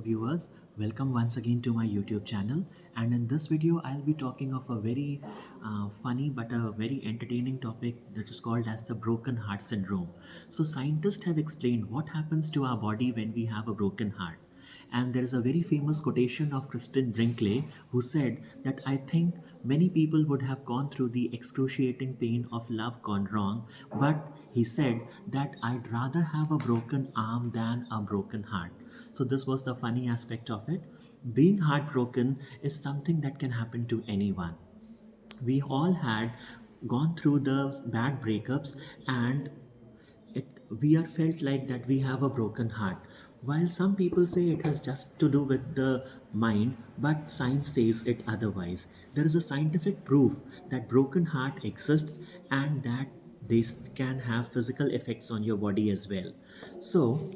viewers, welcome once again to my YouTube channel. And in this video, I'll be talking of a very funny but a very entertaining topic that is called as the broken heart syndrome. So, scientists have explained what happens to our body when we have a broken heart. And there is a very famous quotation of Kristen Brinkley who said that I think many people would have gone through the excruciating pain of love gone wrong, but he said that I'd rather have a broken arm than a broken heart. So, this was the funny aspect of it. Being heartbroken is something that can happen to anyone. We all had gone through the bad breakups, and it we are felt like that we have a broken heart. While some people say it has just to do with the mind, but science says it otherwise. There is a scientific proof that broken heart exists and that this can have physical effects on your body as well. So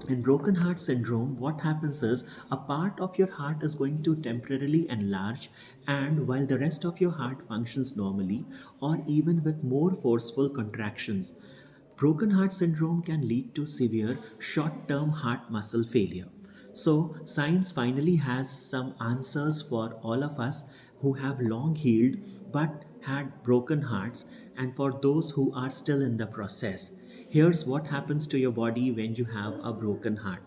in broken heart syndrome, what happens is a part of your heart is going to temporarily enlarge, and while the rest of your heart functions normally or even with more forceful contractions. Broken heart syndrome can lead to severe short term heart muscle failure. So, science finally has some answers for all of us who have long healed but had broken hearts, and for those who are still in the process. Here's what happens to your body when you have a broken heart.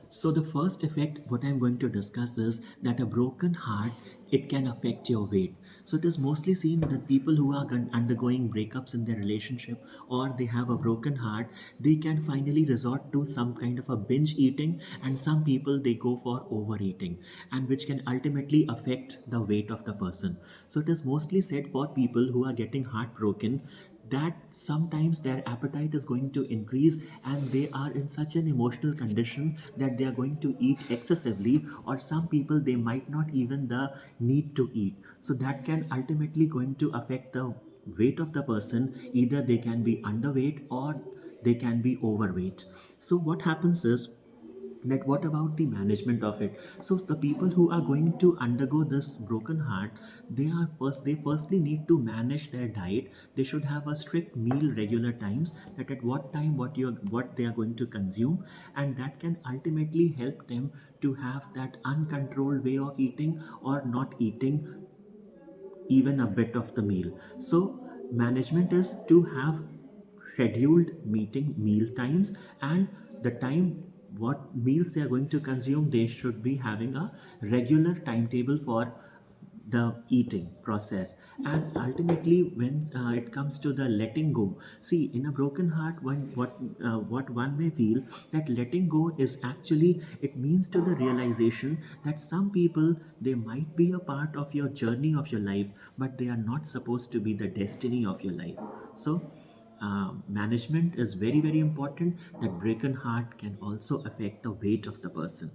So the first effect what I'm going to discuss is that a broken heart, it can affect your weight. So it is mostly seen that people who are undergoing breakups in their relationship or they have a broken heart, they can finally resort to some kind of a binge eating, and some people they go for overeating, and which can ultimately affect the weight of the person. So it is mostly said for people who are getting heartbroken that sometimes their appetite is going to increase and they are in such an emotional condition that they are going to eat excessively, or some people they might not even the need to eat. So that can ultimately going to affect the weight of the person. Either they can be underweight or they can be overweight. So what happens is that what about the management of it? So the people who are going to undergo this broken heart, they firstly need to manage their diet. They should have a strict meal regular times, that at what time what they are going to consume, and that can ultimately help them to have that uncontrolled way of eating or not eating even a bit of the meal. So management is to have scheduled meal times, and the time what meals they are going to consume, they should be having a regular timetable for the eating process. And ultimately when it comes to the letting go, see, in a broken heart, what one may feel that letting go is actually, it means to the realization that some people they might be a part of your journey of your life, but they are not supposed to be the destiny of your life. So management is very very important. That broken heart can also affect the weight of the person.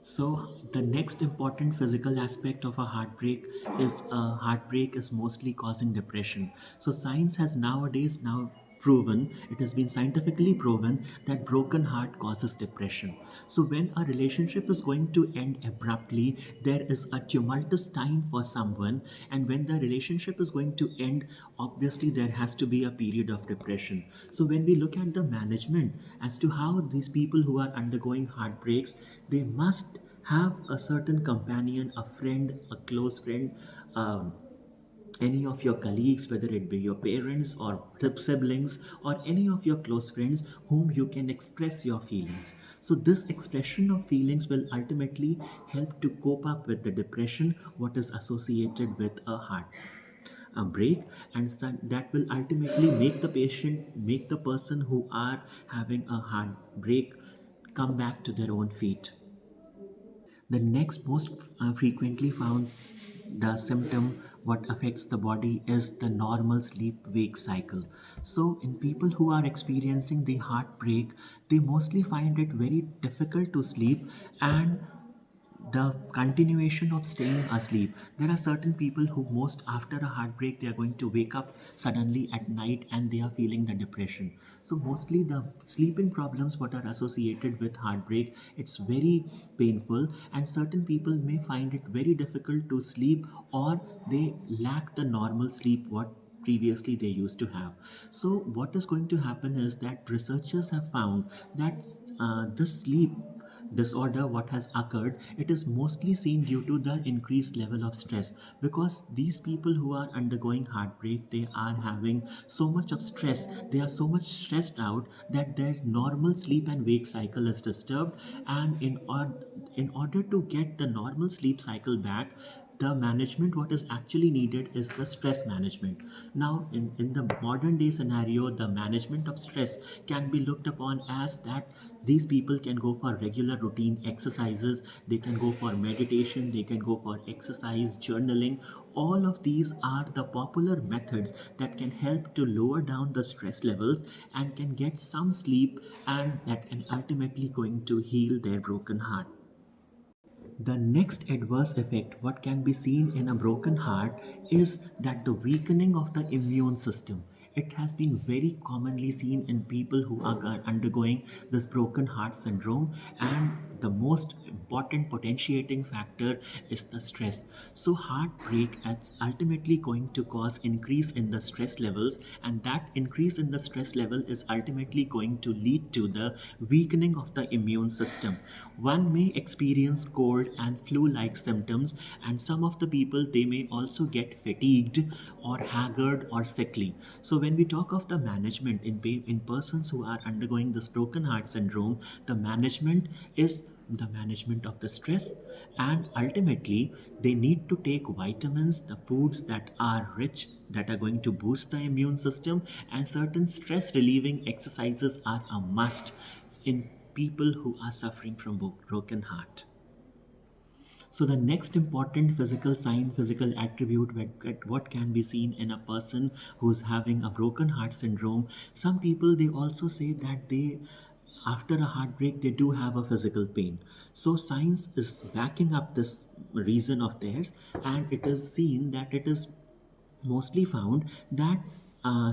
So the next important physical aspect of a heartbreak is mostly causing depression. So science has nowadays now proven, it has been scientifically proven that broken heart causes depression. So when a relationship is going to end abruptly, there is a tumultuous time for someone, and when the relationship is going to end, obviously there has to be a period of depression. So when we look at the management as to how these people who are undergoing heartbreaks, they must have a certain companion, a friend, a close friend, any of your colleagues, whether it be your parents or siblings or any of your close friends whom you can express your feelings. So this expression of feelings will ultimately help to cope up with the depression what is associated with a heart a break, and that will ultimately make the person who are having a heartbreak come back to their own feet. The next most frequently found the symptom what affects the body is the normal sleep wake cycle. So in people who are experiencing the heartbreak, they mostly find it very difficult to sleep, and the continuation of staying asleep. There are certain people who most after a heartbreak they are going to wake up suddenly at night and they are feeling the depression. So mostly the sleeping problems what are associated with heartbreak, it's very painful, and certain people may find it very difficult to sleep, or they lack the normal sleep what previously they used to have. So what is going to happen is that researchers have found that this sleep disorder what has occurred, it is mostly seen due to the increased level of stress, because these people who are undergoing heartbreak, they are having so much of stress, they are so much stressed out that their normal sleep and wake cycle is disturbed. And in order to get the normal sleep cycle back, the management what is actually needed is the stress management. Now in the modern day scenario, the management of stress can be looked upon as that these people can go for regular routine exercises, they can go for meditation, they can go for exercise, journaling. All of these are the popular methods that can help to lower down the stress levels and can get some sleep, and that can ultimately going to heal their broken heart. The next adverse effect, what can be seen in a broken heart, is that the weakening of the immune system. It has been very commonly seen in people who are undergoing this broken heart syndrome, and the most important potentiating factor is the stress. So, heartbreak is ultimately going to cause increase in the stress levels, and that increase in the stress level is ultimately going to lead to the weakening of the immune system. One may experience cold and flu like symptoms, and some of the people they may also get fatigued or haggard or sickly. So when we talk of the management in persons who are undergoing this broken heart syndrome, the management is the management of the stress, and ultimately they need to take vitamins, the foods that are rich, that are going to boost the immune system, and certain stress relieving exercises are a must in people who are suffering from broken heart. So the next important physical sign, physical attribute, what can be seen in a person who's having a broken heart syndrome. Some people they also say that they, after a heartbreak, they do have a physical pain. So science is backing up this reason of theirs, and it is seen that it is mostly found that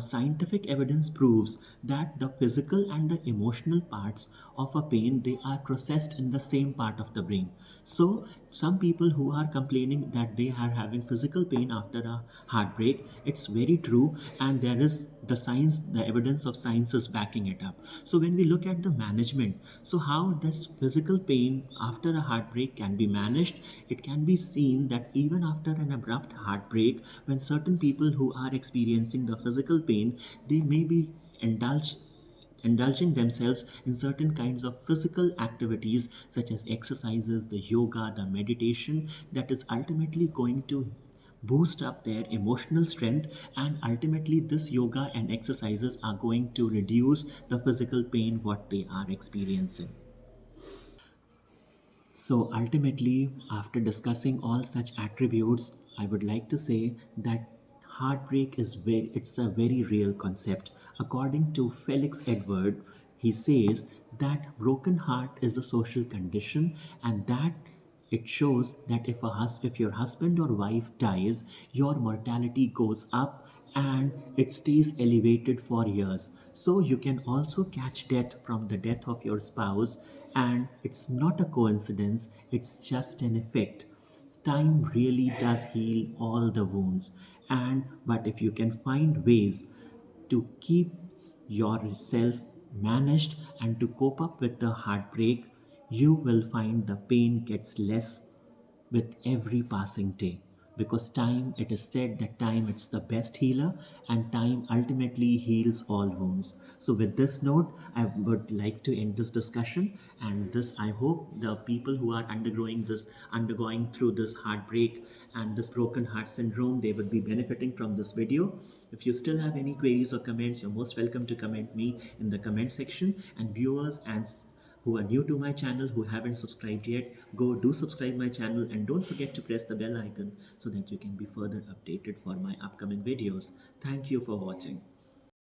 scientific evidence proves that the physical and the emotional parts of a pain, they are processed in the same part of the brain. So some people who are complaining that they are having physical pain after a heartbreak, it's very true, and there is the science, the evidence of science is backing it up. So when we look at the management, so how this physical pain after a heartbreak can be managed, it can be seen that even after an abrupt heartbreak, when certain people who are experiencing the physical pain, they may be indulged indulging themselves in certain kinds of physical activities such as exercises, the yoga, the meditation, that is ultimately going to boost up their emotional strength, and ultimately this yoga and exercises are going to reduce the physical pain what they are experiencing. So ultimately, after discussing all such attributes, I would like to say that heartbreak is it's a very real concept. According to Felix Edward, he says that broken heart is a social condition, and that it shows that if your husband or wife dies, your mortality goes up and it stays elevated for years. So you can also catch death from the death of your spouse, and it's not a coincidence, it's just an effect. Time really does heal all the wounds, and but if you can find ways to keep yourself managed and to cope up with the heartbreak, you will find the pain gets less with every passing day, because time, it is said that time it's the best healer, and time ultimately heals all wounds. So with this note, I would like to end this discussion, and this, I hope the people who are undergoing through this heartbreak and this broken heart syndrome, they would be benefiting from this video. If you still have any queries or comments, you're most welcome to comment me in the comment section. And viewers and who are new to my channel, who haven't subscribed yet, go do subscribe my channel, and don't forget to press the bell icon so that you can be further updated for my upcoming videos. Thank you for watching.